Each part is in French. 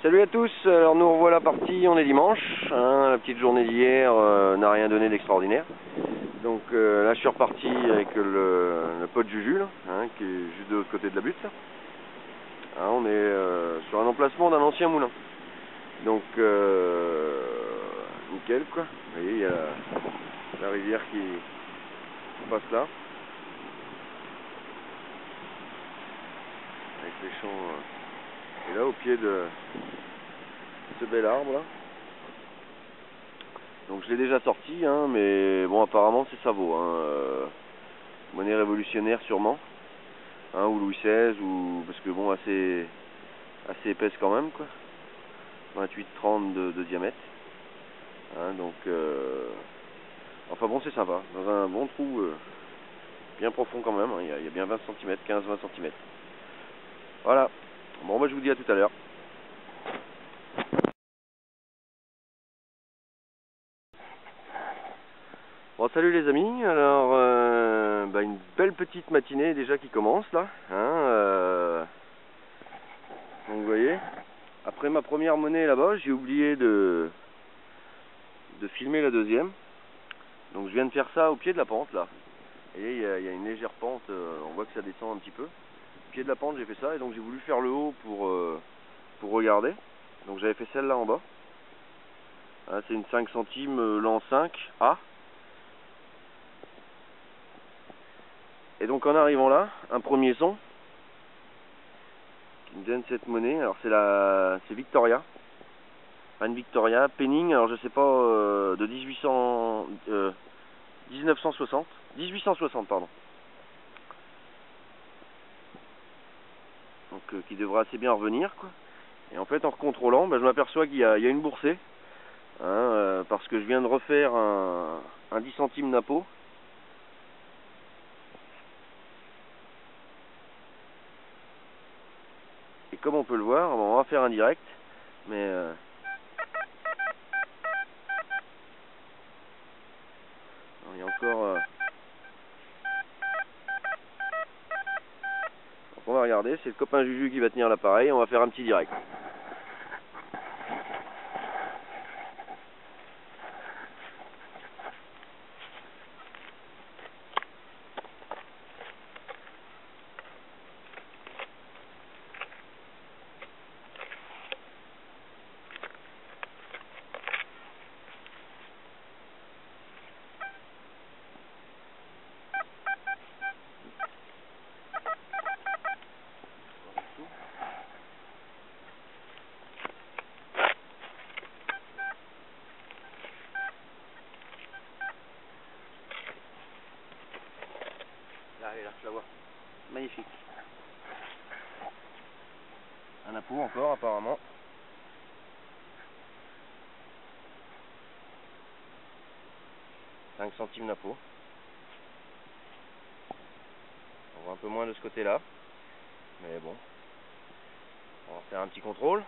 Salut à tous, alors nous revoilà partis, on est dimanche, hein, la petite journée d'hier n'a rien donné d'extraordinaire. Donc là je suis reparti avec le pote Juju, là, hein, qui est juste de l'autre côté de la butte. Hein, on est sur un emplacement d'un ancien moulin. Donc nickel quoi, vous voyez il y a la rivière qui passe là. Avec les champs, et là au pied de ce bel arbre là. Donc je l'ai déjà sorti, hein, mais bon apparemment c'est ça vaut. Hein, monnaie révolutionnaire sûrement, hein, ou Louis XVI, ou parce que bon assez épaisse quand même quoi. 28-30 de diamètre. Hein, donc enfin bon c'est sympa, dans un bon trou bien profond quand même, hein, il y a bien 20 cm, 15-20 cm. Voilà, bon bah je vous dis à tout à l'heure. Bon salut les amis, alors une belle petite matinée déjà qui commence là, hein, donc vous voyez, après ma première monnaie là-bas, j'ai oublié de filmer la deuxième, donc je viens de faire ça au pied de la pente là, et il y a une légère pente, on voit que ça descend un petit peu, au pied de la pente j'ai fait ça, et donc j'ai voulu faire le haut pour regarder, donc j'avais fait celle là en bas, hein, c'est une 5 centimes l'an 5A. Et donc en arrivant là, un premier son qui me donne cette monnaie. Alors c'est Victoria, Reine Victoria, Penning. Alors je sais pas de 1860 pardon. Donc qui devrait assez bien revenir quoi. Et en fait en recontrôlant, je m'aperçois qu'il y a une boursée, hein, parce que je viens de refaire un 10 centimes Napo. Et comme on peut le voir, on va faire un direct, mais il y a encore. Donc on va regarder, c'est le copain Juju qui va tenir l'appareil, on va faire un petit direct. Là, elle est là, je la vois. Magnifique. Un Napo encore, apparemment. « 5 centimes Napo. On voit un peu moins de ce côté-là. Mais bon. On va faire un petit contrôle.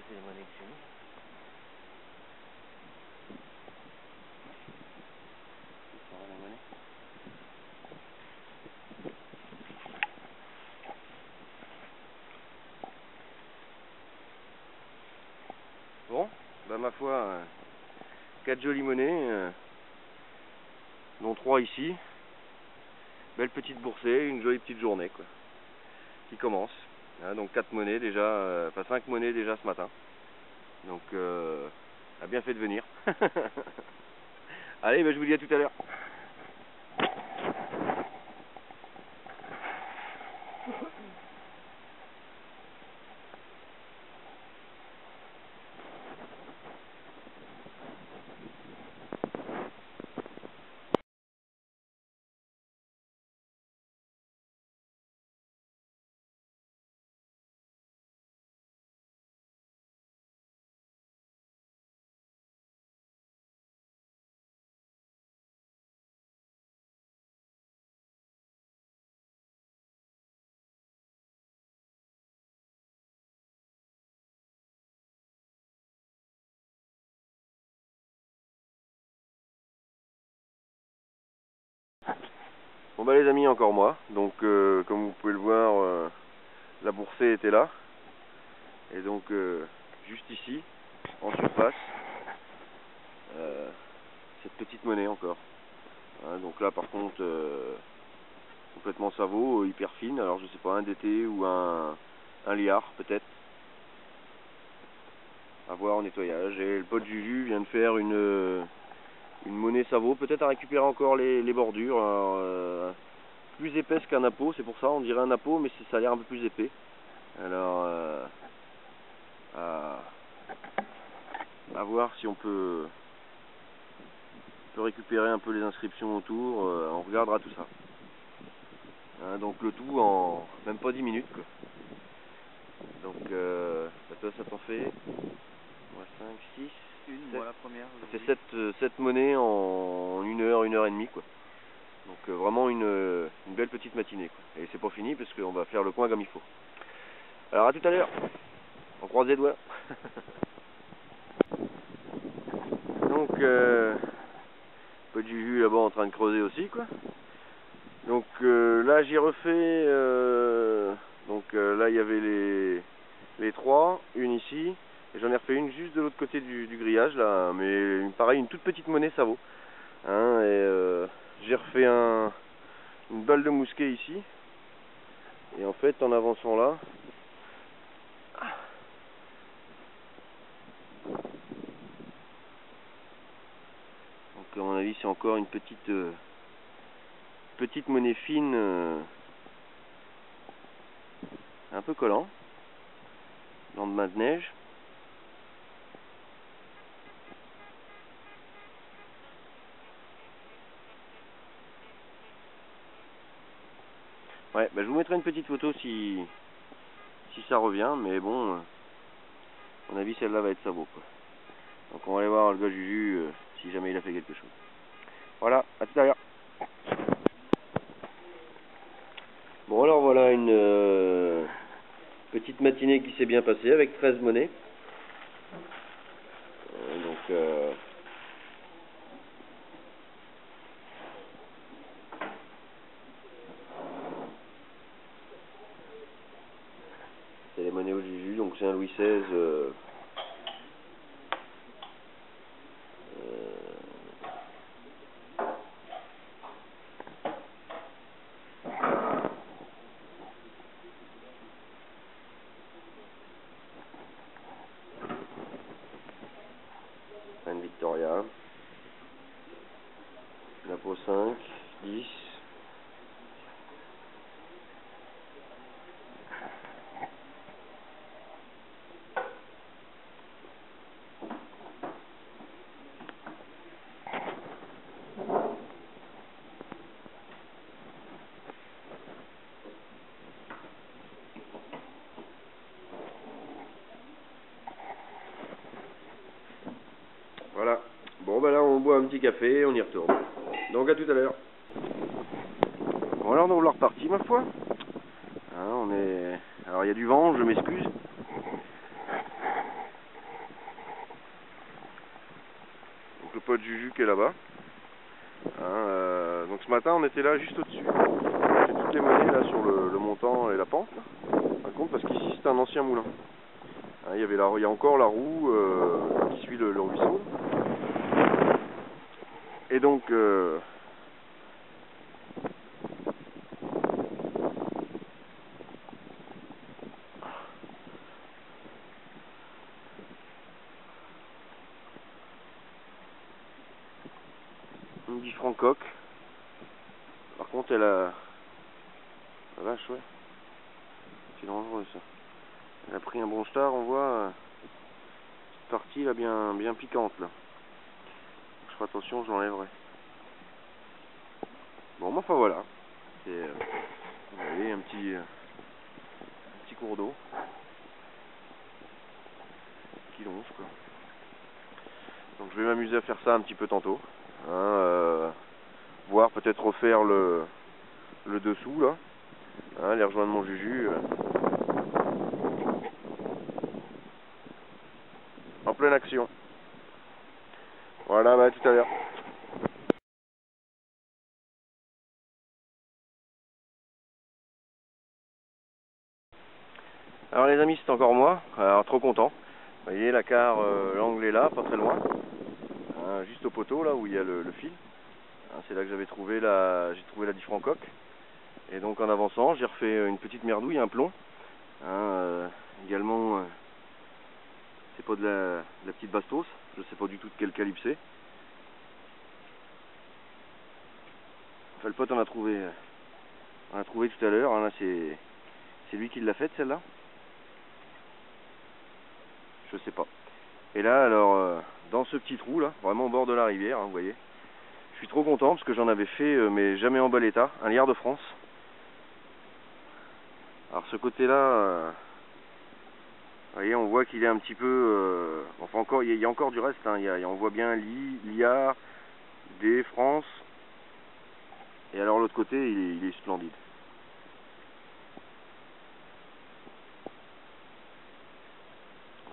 C'est les monnaies que j'ai mis. Ça va, la monnaie. Bon, ma foi, 4 jolies monnaies, dont 3 ici. Belle petite boursée, une jolie petite journée quoi, qui commence. Hein, donc 4 monnaies déjà, 5 monnaies déjà ce matin. Donc a bien fait de venir. Allez, je vous dis à tout à l'heure. Bon bah les amis, encore moi. Donc comme vous pouvez le voir, la boursée était là. Et donc juste ici, en surface, cette petite monnaie encore. Hein, donc là par contre, complètement savot, hyper fine. Alors je sais pas, un DT ou un liard peut-être. À voir au nettoyage. Et le pote Juju vient de faire une monnaie savot, peut-être à récupérer encore les bordures. Alors, plus épaisse qu'un napo, c'est pour ça, on dirait un napo, mais ça a l'air un peu plus épais. Alors, à voir si on peut récupérer un peu les inscriptions autour, on regardera tout ça. Hein, donc le tout en même pas 10 minutes, quoi. Donc toi ça t'en fait 5, 6, moi la première. Ça fait 7 monnaies en 1 heure, 1 heure et demie, quoi. Donc vraiment une belle petite matinée, quoi. Et c'est pas fini parce qu'on va faire le coin comme il faut. Alors à tout à l'heure. On croise les doigts. Donc peu de Juju là-bas en train de creuser aussi, quoi. Donc là j'ai refait donc là il y avait les 3, une ici, et j'en ai refait une juste de l'autre côté du grillage là, mais pareil, une toute petite monnaie ça vaut. Hein, et j'ai refait une balle de mousquet ici. Et en fait en avançant là, donc à mon avis c'est encore une petite monnaie fine, un peu collant, lendemain de neige. Ouais, bah je vous mettrai une petite photo si ça revient, mais bon, à mon avis celle-là va être sabot, quoi. Donc on va aller voir le gars Juju si jamais il a fait quelque chose. Voilà, à tout à l'heure. Bon alors voilà une petite matinée qui s'est bien passée avec 13 monnaies. Donc c'est les monnaies au Juju, donc c'est un Louis XVI. Reine Victoria, Napo 5, 10, voilà. Bon bah là on boit un petit café et on y retourne. Donc à tout à l'heure. Bon alors nous voilà repartis ma foi. Hein, on est. Alors il y a du vent, je m'excuse. Donc le pote Juju qui est là-bas. Hein, donc ce matin on était là juste au-dessus. J'ai toutes les monnaies là sur le montant et la pente. Là. Par contre parce qu'ici c'est un ancien moulin. Hein, il y a encore la roue qui suit le ruisseau. Et donc une 10 francs coque. Par contre elle a. La vache, ouais. C'est dangereux ça. Elle a pris un bronze-tard, on voit. Cette partie là bien piquante là. Je ferai attention, je l'enlèverai. Bon, enfin voilà. C'est vous voyez un petit cours d'eau qui longe, quoi. Donc je vais m'amuser à faire ça un petit peu tantôt. Hein, voir peut-être refaire le dessous là. Hein, aller rejoindre mon Juju. En pleine action. Voilà, bah à tout à l'heure. Alors les amis, c'est encore moi, alors trop content. Vous voyez la carre, l'angle est là, pas très loin, hein, juste au poteau là où il y a le fil. Hein, c'est là que j'ai trouvé la 10 francs coque. Et donc en avançant, j'ai refait une petite merdouille, un plomb. Hein, également, c'est pas de la petite bastos, je sais pas du tout de quel calibre c'est. Enfin, le pote on a trouvé tout à l'heure, hein, là c'est lui qui l'a faite celle-là. Je sais pas. Et là alors dans ce petit trou là, vraiment au bord de la rivière, hein, vous voyez, je suis trop content parce que j'en avais fait mais jamais en bel état, un liard de France. Alors ce côté là, vous voyez, on voit qu'il est un petit peu, enfin encore, il y a encore du reste, hein, on voit bien liard, des France, et alors l'autre côté il est splendide.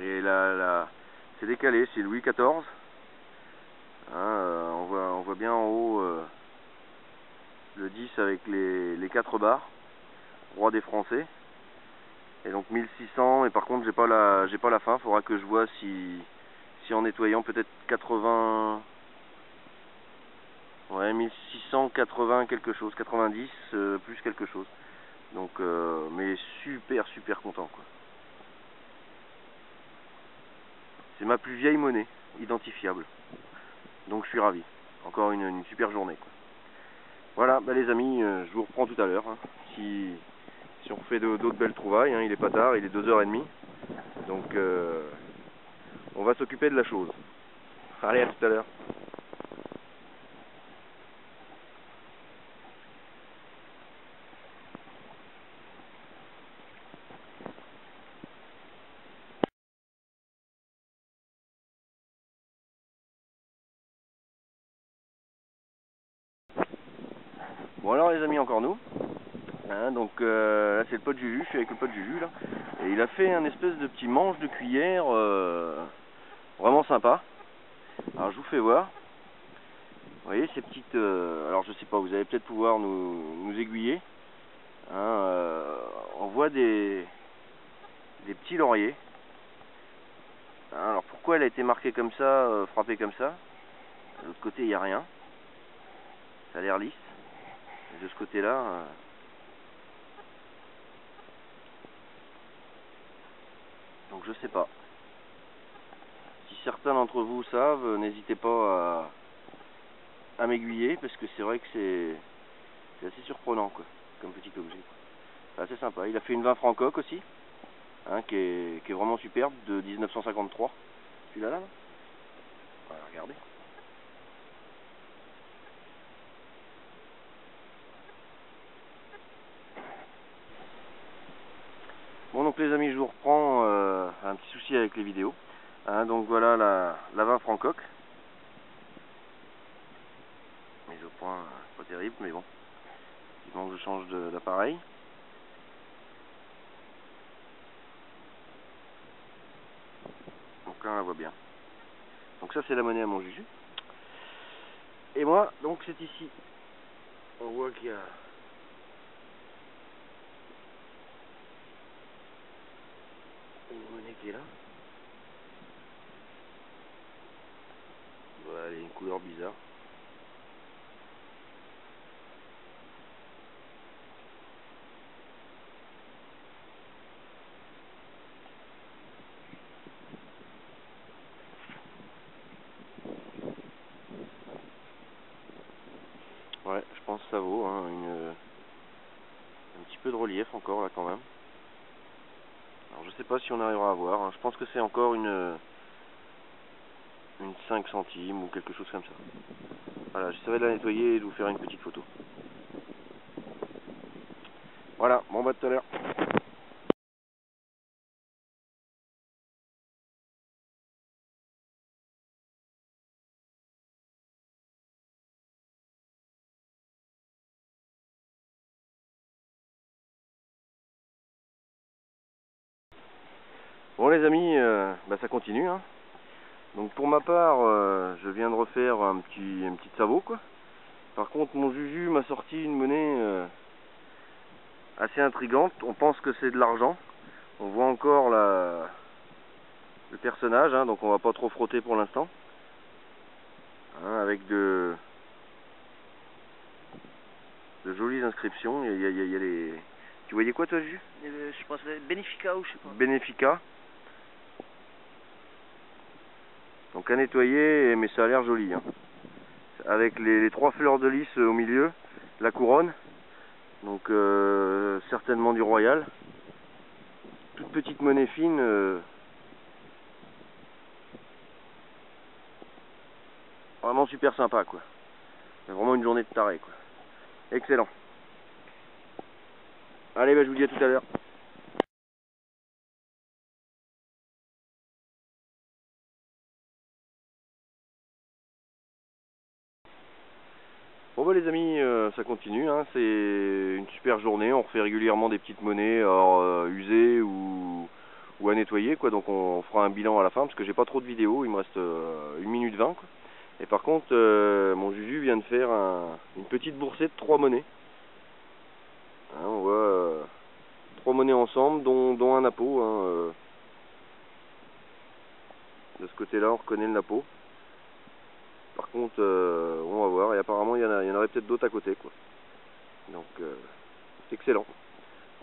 Et là c'est décalé, c'est Louis XIV. Hein, on voit bien en haut le 10 avec les 4 barres, roi des Français. Et donc 1600, et par contre j'ai pas la fin, faudra que je vois si en nettoyant peut-être 80, ouais 1680 quelque chose, 90 plus quelque chose. Donc mais super content quoi. C'est ma plus vieille monnaie, identifiable. Donc je suis ravi. Encore une super journée quoi. Voilà, bah les amis, je vous reprends tout à l'heure. Hein. Si on fait d'autres belles trouvailles, hein, il est pas tard, il est 2h30. Donc on va s'occuper de la chose. Allez, à tout à l'heure. Bon alors les amis, encore nous. Hein, donc là c'est le pote Juju, je suis avec le pote Juju là. Et il a fait un espèce de petit manche de cuillère vraiment sympa. Alors je vous fais voir. Vous voyez ces petites... alors je sais pas, vous allez peut-être pouvoir nous aiguiller. Hein, on voit des petits lauriers. Hein, alors pourquoi elle a été marquée comme ça, frappée comme ça? De l'autre côté il n'y a rien. Ça a l'air lisse. Et de ce côté là... donc je sais pas. Si certains d'entre vous savent, n'hésitez pas à m'aiguiller, parce que c'est vrai que c'est assez surprenant quoi, comme petit objet. C'est assez sympa. Il a fait une 20 francs coque aussi, hein, qui est vraiment superbe, de 1953. Celui-là là, voilà, regardez. Bon donc les amis, je vous reprends, un petit souci avec les vidéos. Hein, donc voilà la 20 francs coque. Mise au point, pas terrible, mais bon. Donc je change d'appareil. Donc là on la voit bien. Donc ça c'est la monnaie à mon Juju. Et moi, donc c'est ici. On voit qu'il y a une monnaie qui est là. Voilà, elle a une couleur bizarre. Ouais, je pense que ça vaut hein, un petit peu de relief encore là quand même. Alors je sais pas si on arrivera à voir, hein. Je pense que c'est encore une 5 centimes ou quelque chose comme ça. Voilà, j'essaierai de la nettoyer et de vous faire une petite photo. Voilà, bon bah tout à l'heure. Bon les amis, bah ça continue hein. Donc pour ma part, je viens de refaire un petit sabot quoi. Par contre mon Juju m'a sorti une monnaie assez intrigante. On pense que c'est de l'argent. On voit encore le personnage, hein, donc on va pas trop frotter pour l'instant. Hein, avec de jolies inscriptions. Il y a les... Tu voyais quoi toi, Jules? Je pense Benefica ou je sais pas. Benefica. Donc à nettoyer, mais ça a l'air joli. Hein. Avec les 3 fleurs de lys au milieu, la couronne. Donc certainement du royal. Toute petite monnaie fine. Vraiment super sympa quoi. Vraiment une journée de taré quoi. Excellent. Allez, bah, je vous dis à tout à l'heure. Bon bah les amis, ça continue, hein. C'est une super journée, on refait régulièrement des petites monnaies, alors usées ou à nettoyer quoi, donc on fera un bilan à la fin parce que j'ai pas trop de vidéos, il me reste 1 minute 20 quoi. Et par contre mon Juju vient de faire une petite boursée de 3 monnaies. Hein, on voit 3 monnaies ensemble, dont un napo. Hein, de ce côté là on reconnaît le napo. Par contre, on va voir, et apparemment il y en aurait peut-être d'autres à côté quoi. Donc excellent.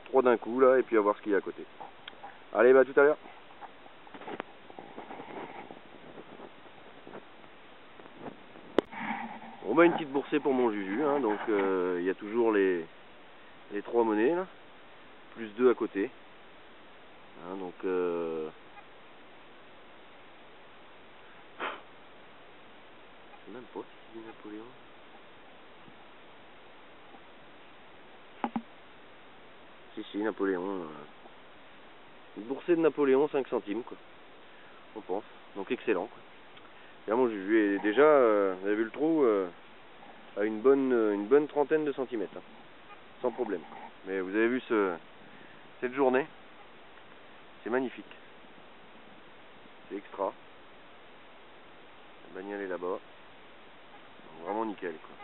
3 d'un coup là, et puis à voir ce qu'il y a à côté. Allez, bah à tout à l'heure. Bon bah une petite boursée pour mon Juju, hein, donc il y a toujours les 3 monnaies là, plus 2 à côté. Hein, donc je sais même pas si c'est du Napoléon. Si, Napoléon. Une boursée de Napoléon, 5 centimes quoi. On pense. Donc excellent quoi. Là, mon Juju est déjà, vous avez vu le trou, à une bonne trentaine de centimètres. Hein, sans problème. Mais vous avez vu cette journée. C'est magnifique. C'est extra. La bagnole est là-bas. Vraiment nickel quoi.